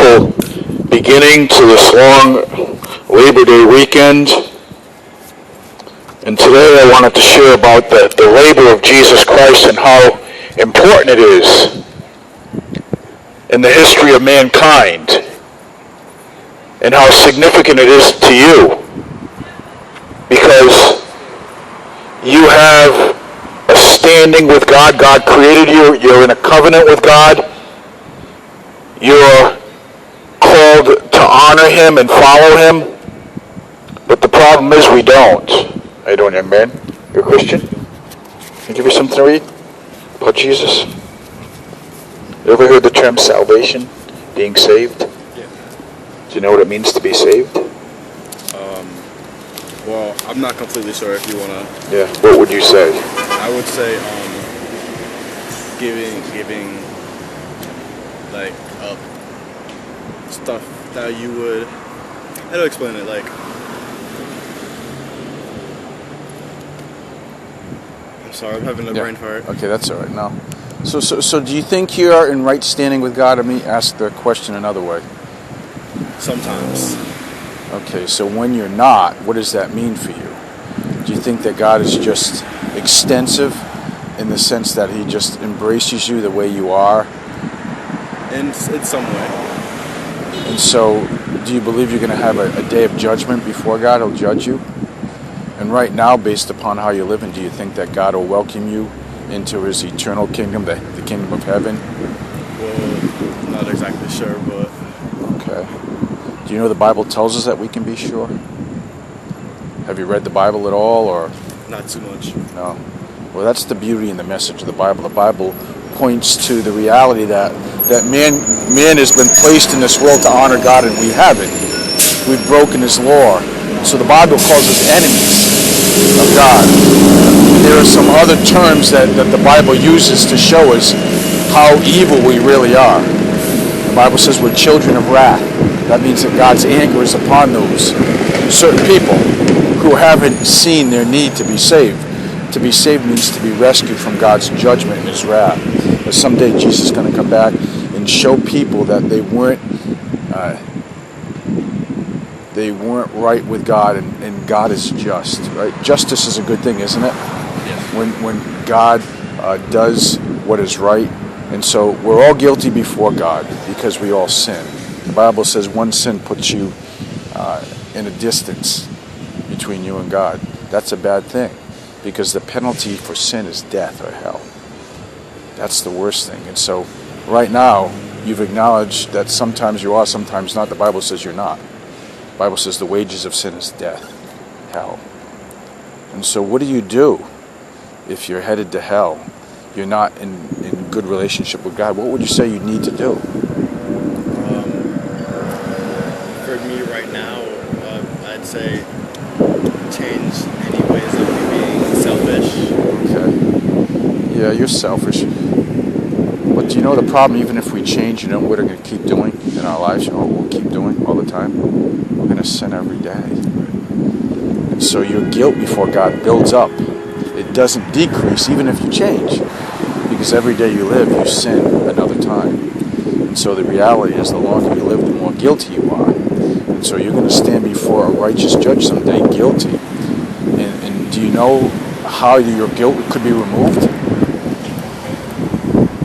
wonderful beginning to this long Labor Day weekend. And today I wanted to share about the labor of Jesus Christ and how important it is in the history of mankind and how significant it is to you, because you have a standing with God. God created you. You're in a covenant with God. You're called to honor him and follow him. But the problem is we don't. How you doing, young man? You're a Christian? Can I give you something to read about Jesus? You ever heard the term salvation, being saved? Yeah. Do you know what it means to be saved? Well, I'm not completely sure if you want to... Yeah. What would you say? I would say giving like stuff that you would... How to explain it? Like... I'm sorry, I'm having a brain fart. Okay, that's all right. No. So do you think you are in right standing with God? Let me ask the question another way. Sometimes. Okay, so when you're not, what does that mean for you? Do you think that God is just extensive in the sense that he just embraces you the way you are? In some way. And so do you believe you're going to have a day of judgment before God will judge you? And right now, based upon how you're living, do you think that God will welcome you into his eternal kingdom, the kingdom of heaven? Well, I'm not exactly sure, but... Okay. Do you know the Bible tells us that we can be sure? Have you read the Bible at all, or? Not too much. No. Well, that's the beauty and the message of the Bible. The Bible points to the reality that man has been placed in this world to honor God, and we haven't. We've broken his law. So the Bible calls us enemies of God. And there are some other terms that the Bible uses to show us how evil we really are. The Bible says we're children of wrath. That means that God's anger is upon those certain people who haven't seen their need to be saved. To be saved means to be rescued from God's judgment and his wrath. But someday Jesus is going to come back and show people that they weren't right with God, and God is just. Right? Justice is a good thing, isn't it? Yeah. When God does what is right. And so we're all guilty before God because we all sin. The Bible says one sin puts you in a distance between you and God. That's a bad thing, because the penalty for sin is death or hell. That's the worst thing. And so right now, you've acknowledged that sometimes you are, sometimes not. The Bible says you're not. The Bible says the wages of sin is death, hell. And so what do you do if you're headed to hell? You're not in good relationship with God. What would you say you need to do? For me right now, I'd say change any ways of me being selfish. Okay. Yeah, you're selfish. But do you know the problem? Even if we change, you know what we're going to keep doing in our lives? You know what we'll keep doing all the time? We're going to sin every day. And so your guilt before God builds up. It doesn't decrease even if you change. Because every day you live, you sin another time. And so the reality is, the longer you live, the more guilty you are. And so you're going to stand before a righteous judge someday guilty. And do you know how your guilt could be removed?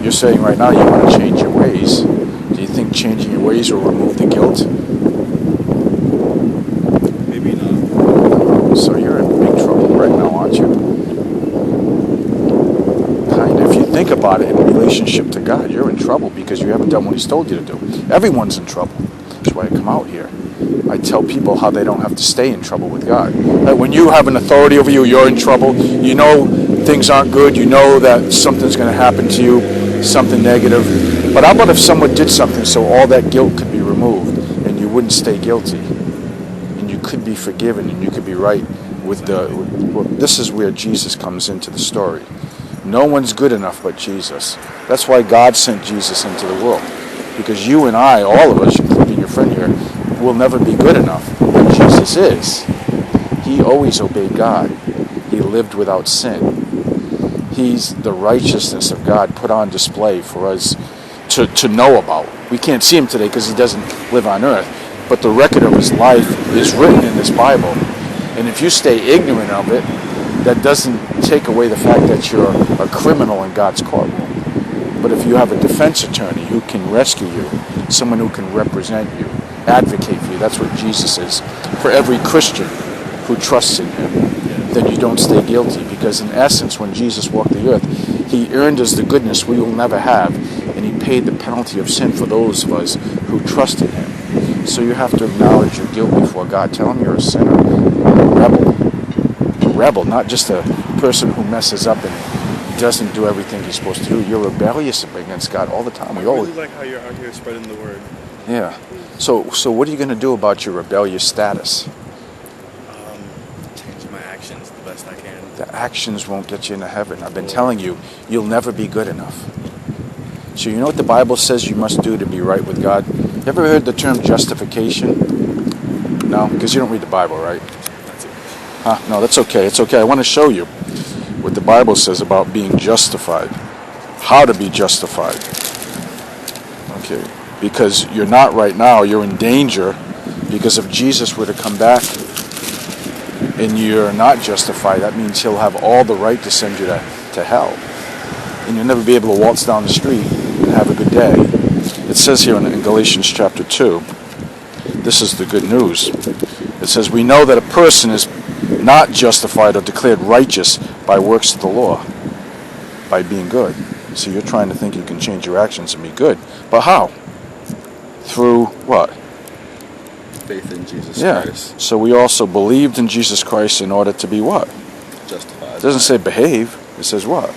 You're saying right now you want to change your ways. Do you think changing your ways will remove the guilt? Maybe not. So you're in big trouble right now, aren't you? If you think about it in relationship to God, you're in trouble because you haven't done what he's told you to do. Everyone's in trouble. That's why I come out here. I tell people how they don't have to stay in trouble with God. That when you have an authority over you, you're in trouble. You know things aren't good. You know that something's going to happen to you, something negative. But how about if someone did something so all that guilt could be removed and you wouldn't stay guilty? And you could be forgiven and you could be right with this is where Jesus comes into the story. No one's good enough but Jesus. That's why God sent Jesus into the world. Because you and I, all of us, including your friend here, will never be good enough. But Jesus is. He always obeyed God. He lived without sin. He's the righteousness of God put on display for us to know about. We can't see him today because he doesn't live on earth. But the record of his life is written in this Bible. And if you stay ignorant of it, that doesn't take away the fact that you're a criminal in God's courtroom. But if you have a defense attorney who can rescue you, someone who can represent you, advocate for you, that's what Jesus is. For every Christian who trusts in him, then you don't stay guilty. Because in essence, when Jesus walked the earth, he earned us the goodness we will never have, and he paid the penalty of sin for those of us who trust in him. So you have to acknowledge your guilt before God. Tell him you're a sinner, a rebel, not just a person who messes up and doesn't do everything he's supposed to do. You're rebellious against God all the time. I really like how you're out here spreading the word. Yeah. So what are you going to do about your rebellious status? Change my actions the best I can. The actions won't get you into heaven. I've been telling you, you'll never be good enough. So you know what the Bible says you must do to be right with God? You ever heard the term justification? No? Because you don't read the Bible, right? That's it. Huh? No, that's okay. It's okay. I want to show you what the Bible says about being justified. How to be justified. Okay. Because you're not right now. You're in danger. Because if Jesus were to come back and you're not justified, that means he'll have all the right to send you to hell. And you'll never be able to waltz down the street and have a good day. It says here in Galatians chapter 2, this is the good news. It says, we know that a person is not justified or declared righteous by works of the law, by being good. So you're trying to think you can change your actions and be good. But how? Through what? Faith in Jesus Yeah. Christ. So we also believed in Jesus Christ in order to be what? Justified. It doesn't say behave. It says what?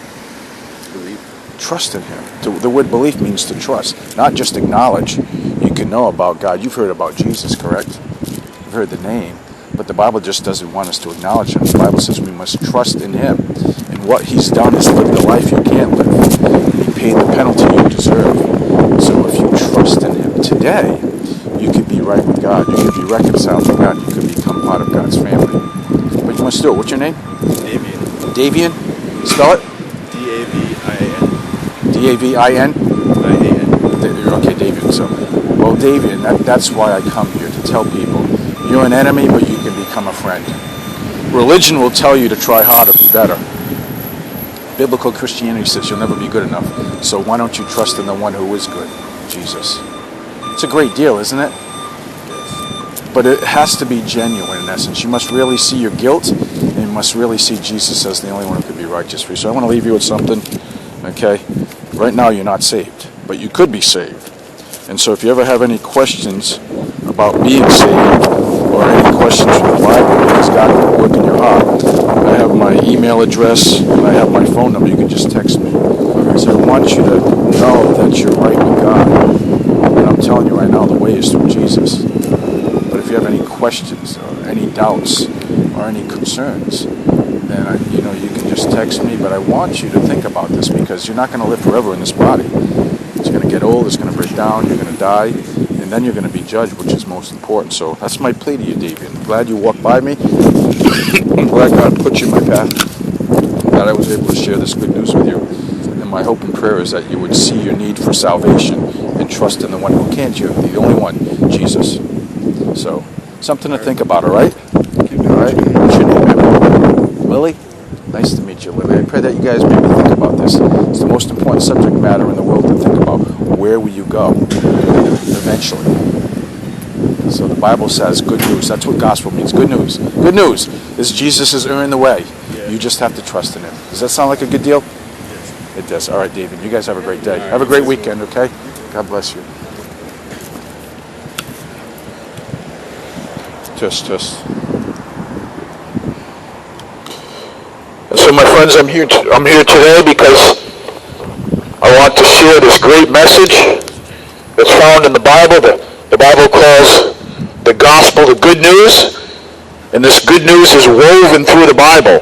Believe. Trust in him. The word belief means to trust, not just acknowledge. You can know about God. You've heard about Jesus, correct? You've heard the name. But the Bible just doesn't want us to acknowledge him. The Bible says we must trust in him. And what he's done is live the life you can't live. He paid the penalty you deserve. So if you trust in him today, you could be right with God. You could be reconciled to God. You could become part of God's family. But you must do it. What's your name? Davian. Davian? Spell it. D-A-V-I-A-N. D-A-V-I-N? I-A-N. Okay, Davian. So, well, Davian, that's why I come here, to tell people you're an enemy, but you can become a friend. Religion will tell you to try harder, be better. Biblical Christianity says you'll never be good enough. So why don't you trust in the one who is good, Jesus? It's a great deal, isn't it? But it has to be genuine in essence. You must really see your guilt, and you must really see Jesus as the only one who could be righteous for you. So I want to leave you with something, okay? Right now you're not saved, but you could be saved. And so if you ever have any questions about being saved, or any questions from the Bible, because God will work in your heart, I have my email address, and I have my phone number. You can just text me. So I want you to know that you're right with God. And I'm telling you right now, the way is through Jesus. But if you have any questions or any doubts or any concerns, then you can just text me. But I want you to think about this, because you're not going to live forever in this body. It's going to get old. It's going to break down. You're going to die, and then you're going to be judged, which is most important. So that's my plea to you, Davian. I'm glad you walked by me. I'm glad God put you in my path. That I was able to share this good news with you. And my hope and prayer is that you would see your need for salvation and trust in the one who can't. You, the only one, Jesus. So, something to think about, all right? All right? What's your name, man? Lily? Nice to meet you, Lily. I pray that you guys maybe think about this. It's the most important subject matter in the world to think about. Where will you go eventually? So the Bible says good news. That's what gospel means. Good news. Good news is Jesus has earned the way. Yeah. You just have to trust in him. Does that sound like a good deal? Yes. It does. All right, David. You guys have a great day. Have a great weekend, okay? God bless you. Test. And so, my friends, I'm here today because I want to share this great message that's found in the Bible. The Bible calls the gospel the good news, and this good news is woven through the Bible.